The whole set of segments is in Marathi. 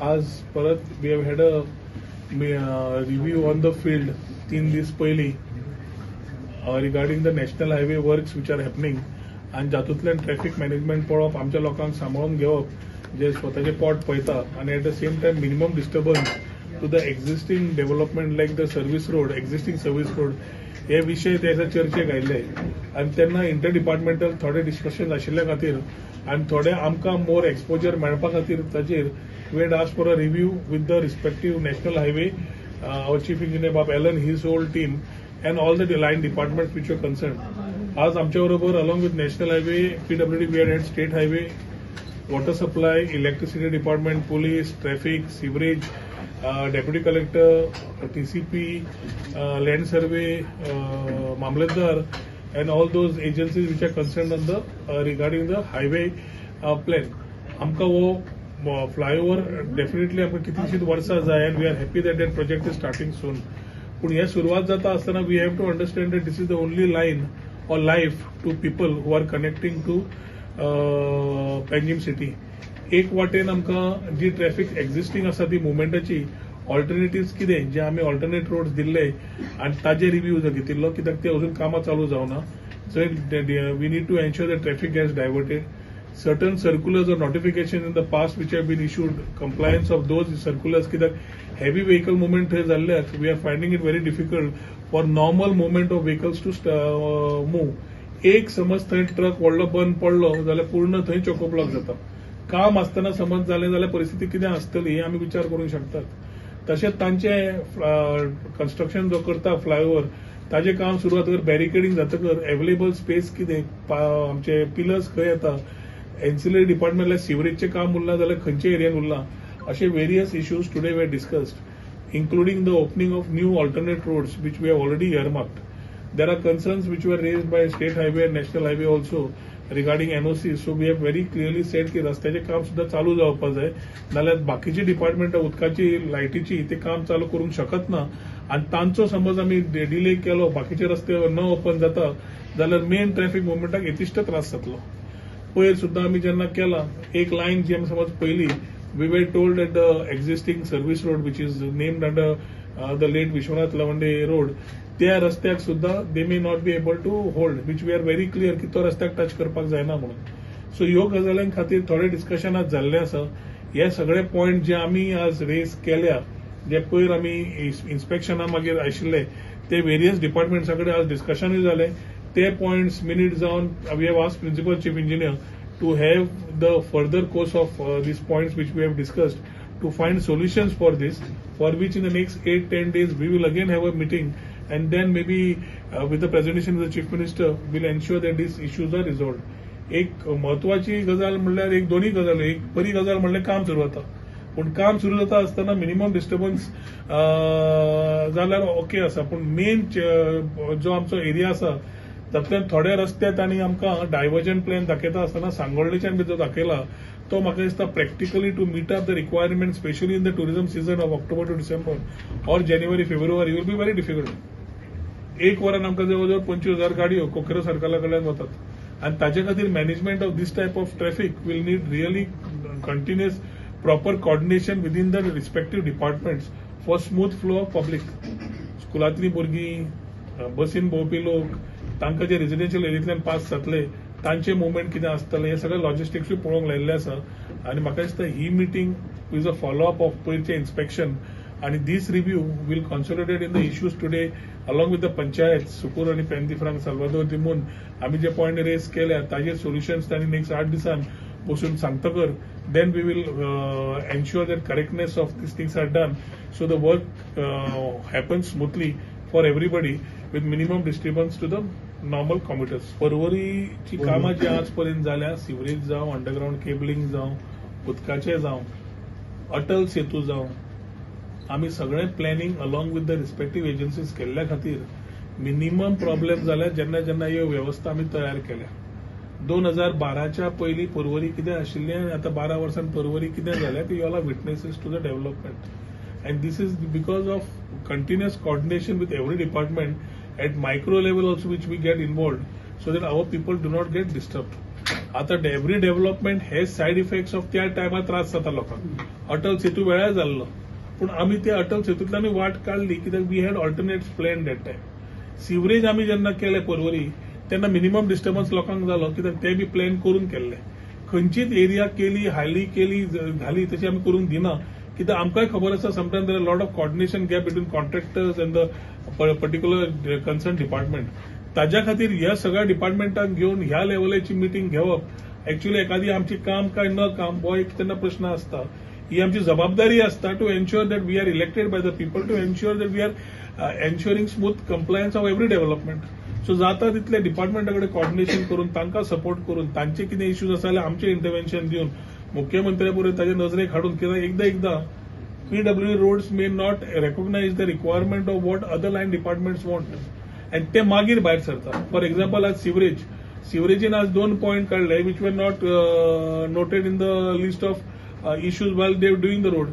आज परत we have had a review on the field 3 दीस पयलीं regarding the national highway works which are happening आनी जातूंतल्यान ट्रॅफिक मॅनेजमेंट पळोवप आमच्या लोकांक सांबाळून घेवप जे स्वताचे पोट पळयता आनी at the same time minimum disturbance to the existing development like the service road existing service road हे विशय ते चर्चेक आयिल्ले आनी तेन्ना इंटर डिपार्टमेंटल थोडे डिस्कशन आशिल्ल्या खातीर आनी थोडे आमकां मोर एक्सपोजर मेळपा खातीर ताचेर we had asked for a review with the respective national highway our chief engineer Bob Allen his whole team and all the line departments which were concerned. आज आमच्या बरोबर along with National Highway, PWD, we had State Highway, Water Supply, Electricity Department, Police, Traffic, Sewerage, Deputy Collector, TCP, Land Survey, Mamlatdar, and all those agencies which are concerned on the regarding the highway plan. आमका वो flyover definitely आमका कितलीशीच वर्सां जाय and we are happy that that project is starting soon. पण हे सुरुवात जाता असताना we have to understand that this is the only line or life to people who are connecting to Panjim city. एक वाटेन आमकां जी ट्रॅफिक एक्झिस्टिंग आसा ती मुवमेंटाची ऑल्टरनेटिव्स कितें जे आमी ऑल्टरनेट रोड्स दिल्ले आनी ताजे रिव्ह्यू घेतिल्लो कित्याक ते अजून कामां चालू जावना. So we need to ensure that traffic gets diverted. Certain circulars or notifications in the past which have been issued, compliance of those circulars, that heavy vehicle movement has allowed, we are finding it very difficult for normal movement of vehicles to move. एक समज थंय ट्रक व्हडलो बंद पडलो जाल्यार पूर्ण थंय चोको ब्लॉक जाता. काम आसतना समज जालें जाल्यार परिस्थिती कितें आसतली हे आमी विचार करूंक शकतात. तशेंच तांचे कन्स्ट्रक्शन जो करता फ्लायओव्हर ताजें काम सुरू जातकर बॅरिकेडिंग जातकर अवेलेबल स्पेस कितें आमचे पिलर्स खंय येता एन्सिलरी डिपार्टमेंट लायक सिवरेजचे काम उरलां जाल्यार खंयच्या एरियान उरलां अशे various issues today we discussed including the opening of new alternate roads which we have already earmarked. There are concerns which were raised by State Highway and National Highway also regarding NOC. So we have very clearly said की रस्त्याचे काम सुद्धा चालू जावपा जाय नाल्यार बाकीची डिपार्टमेंट उदकाची लायटीची ते काम चालू करूंक शकत ना आनी तांचो समज आमी डिले केलो बाकीचे रस्ते न ओपन जाता जाल्यार मेन ट्रॅफिक मुवमेंटाक यथेश्ट त्रास जातलो. पयर सुद्धा आम्ही जेन्ना केला एक लायन जी आमी समज पयली we were told that the existing service road which is named under the late Vishwanath Lavande road त्या रस्त्याक सुद्धा they may not be able to hold which we are very clear की तो रस्त्याक टच करपाक जायना म्हणून. सो ह्यो गजालीं खातीर थोडे डिस्कशन आज जाल्ले आसा. हे सगळे पॉयंट जे आमी आज रेज केल्या जे पयर आमी इन्स्पेक्शना मागीर आशिल्ले ते वेरियस डिपार्टमेंट्सा कडेन आज डिस्कशनूय जाले. ते पॉइंट्स मिनिट जावन we have asked principal chief engineer to have the further course of these points which we have discussed to find solutions for this, for which in the next 8-10 days we will again have a meeting and then maybe with the presentation of the chief minister will ensure that these issues are resolved. एक महत्वाची गजाल म्हणल्यार एक दोन्ही गजाल एक बरी गजाल म्हणल्यार काम सुरू जाता पण काम सुरू जाता असताना मिनिमम डिस्टर्बन्स जाल्यार ओके आसा पण मेन जो आमचो एरिया आसा तातूंतल्यान थोडे रस्त्यात आनी आमकां डायवर्जन प्लॅन दाखयता आसतना सांगोळडेच्यान बी जो दाखयला तो म्हाका दिसता practically to meet up the requirement specially in the tourism season of October to December or January February will be very difficult. एक वरान आमकां जवळ जवळ 25,000 गाडयो कोकेरो सर्कला कडल्यान वतात आनी ताचे खातीर management of this type of traffic will need really continuous proper coordination within the respective departments for smooth flow of public. स्कुलांतलीं भुरगीं बसीन भोंवपी लोक तांकां जे रेजिडेन्शियल एरियांतल्यान पास जातले तांचे मुवमेंट कितें आसतलें हे सगळे लॉजिस्टिक्सूय पळोवंक लायिल्लें आसा आनी म्हाका दिसता ही meeting is a follow up of पयरचें इन्स्पेक्शन आनी this review will consolidate in the issues today along with the panchayat Sukur आनी पेंदिफ्रांक साल्वादोर दिमून आमी जे पॉयंट रेज केल्या ताजे सोल्युशन्स तांणी नेक्स्ट 8 दिसान बसून सांगतकर then we will ensure that correctness of this things are done so the work happens smoothly for everybody with minimum disturbance to the normal commuters. परवरीची कामां जी आजपर्यंत जाल्या सिवरेज जावं अंडरग्राउंड केबलिंग जावं उदकाचें जावं अटल सेतू जावं आमी सगळें planning along with the respective agencies केल्ल्या खातीर मिनिमम प्रॉब्लेम जाल्यार जेन्ना जेन्ना ह्यो वेवस्था आमी तयार केल्या. 2012च्या पयलीं परवरी कितें आशिल्लें आनी आतां 12 वर्सान परवरी कितें जालें ती all are witnesses to the development and this is because of continuous coordination with every department at micro level also which we get involved so that our people do not get disturbed. आता एव्हरी डेव्हलपमेंट हे सायड इफेक्ट्स ऑफ त्या टायमार त्रास जाता लोकांक. अटल सेतू वेळार जाल्लो पूण आमी ते अटल सेतूंतल्यान वाट काढली कित्याक we had alternates plan that time. Sewerage आमी जेन्ना केले पर्वरी तेन्ना मिनिमम डिस्टर्बन्स लोकांक जालो कित्याक ते बी प्लॅन करून केल्ले. खंयचीच एरिया केली हायली केली घाली तशी आमी करूंक दिना कित्याक आमकांय खबर आसा sometimes there are lot of coordination gap between contractors and the particular concern department. ताज्या खातीर ह्या सगळ्या डिपार्टमेंटाक घेवन ह्या लेवलाची मिटींग घेवप एक्च्युअली एखादी आमची काम काय न काम हो एक तेन्ना प्रश्न आसता. ही आमची जबाबदारी आसता to ensure that we are elected by the people to ensure that we are ensuring smooth compliance of every development. सो जाता तितले डिपार्टमेंटा कडेन कॉर्डिनेशन करून तांकां सपोर्ट करून तांचे कितें इश्यूज आसा जाल्यार आमचें इंटरव्हेन्शन दिवन मुख्यमंत्र्या बरोबर ताजे नजरेक हाडून कित्याक एकदां PWD roads may not recognize the requirement of what other line departments want. And ते मागीर भायर सरता. फॉर एक्झाम्पल आज सिवरेजीन आज 2 पॉयंट काढले which were not noted in the list of issues while they doing the road.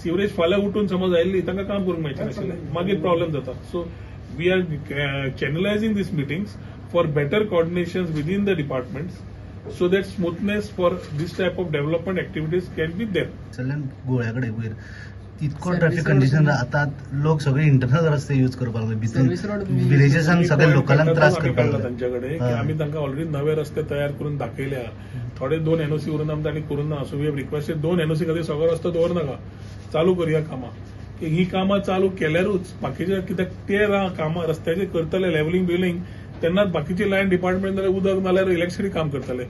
Sewerage फाल्यां उठून समज आयिल्ली तांकां काम करूंक मेळचें नाशिल्लें मागीर प्रॉब्लेम जाता. So we are channelising these meetings for better coordination within the departments so that smoothness for this type of development activities can be there. चल्ल्यान गोळ्याकडे वयर इतको ट्रॅफिक कंडिशन आता लोक सगळे इंटरनल रस्ते यूज करपाक लागले भितर विलेजेसांक सगळ्या लोकलांक त्रास करपाक लागले. तांच्याकडे की आमी तांकां ऑलरेडी नवे रस्ते तयार करून दाखयल्या. थोडे 2 NOC वरून आमी तांणी करून ना. So we have requested 2 NOC खातीर सगळो रस्तो दवरनाका चालू करया कामां. ही कामां चालू केल्यारूच बाकीचे कित्याक ते कामां रस्त्याचे करतले लेवलिंग बिलिंग तेन्नाच बाकीचे लायन डिपार्टमेंट जाल्यार उदक नाल्यार इलेक्ट्रिसिटी काम करतले.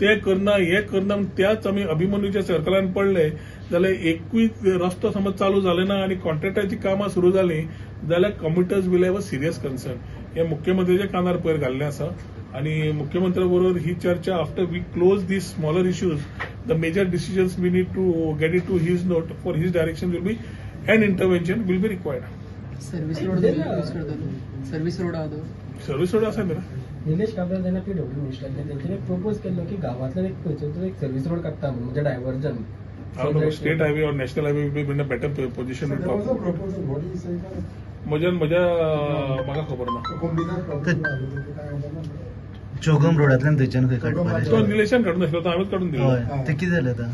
ते करना हे करना त्याच आमी अभिमन्यूच्या सर्कलान पडले जाल्यार एकूय रस्तो समज चालू जाले ना आनी कॉन्ट्रॅक्टाची कामां सुरू जाली जाल्यार commuters will have a serious concern. हे मुख्यमंत्र्याच्या कानार पयर घाल्लें आसा आनी मुख्यमंत्र्या बरोबर ही चर्चा after we close these smaller issues the major decisions we need to get it to his note for his direction will be an intervention will be required. Service road आसा मेरा निलेश काब्राल जेन्ना PWD मिनिस्टर तेंच्यांनी प्रपोज केल्लो की गांवांतल्यान एक खंयचो एक सर्व्हिस रोड काडटा म्हणजे डायव्हर्जन स्टेट हायवे और national highway will be in a better position. म्हाका खबर ना. चौगम रोडांतल्यान थंयच्यान खंय काडपाक तो निलेशान काडून नासलो तो हांवेंच काडून दिलो. ते कितें जालें आतां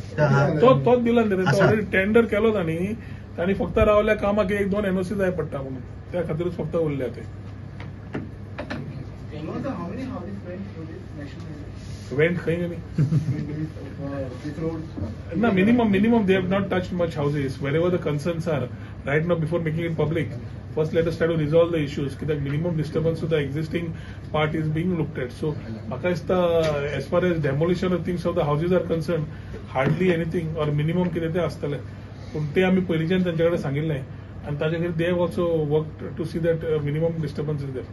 तोच दिला न्ही ऑलरेडी टेंडर केलो तांणी फक्त रावल्या कामाक 1-2 NOC जाय पडटा म्हणून त्या खातीरच फक्त उरल्या ते. Went खंय गेली ना minimum they have not touched much houses wherever the concerns are right now before making it public. First let us try to resolve the issues that minimum disturbance to the existing part is being looked at. So म्हाका दिसता as far as demolition of things of the houses are concerned hardly anything or minimum कितें ते आसतले पूण ते आमी पयलींच्यान तांचे कडेन सांगिल्लें आनी ताचे खातीर they have also worked to see that minimum disturbance is there.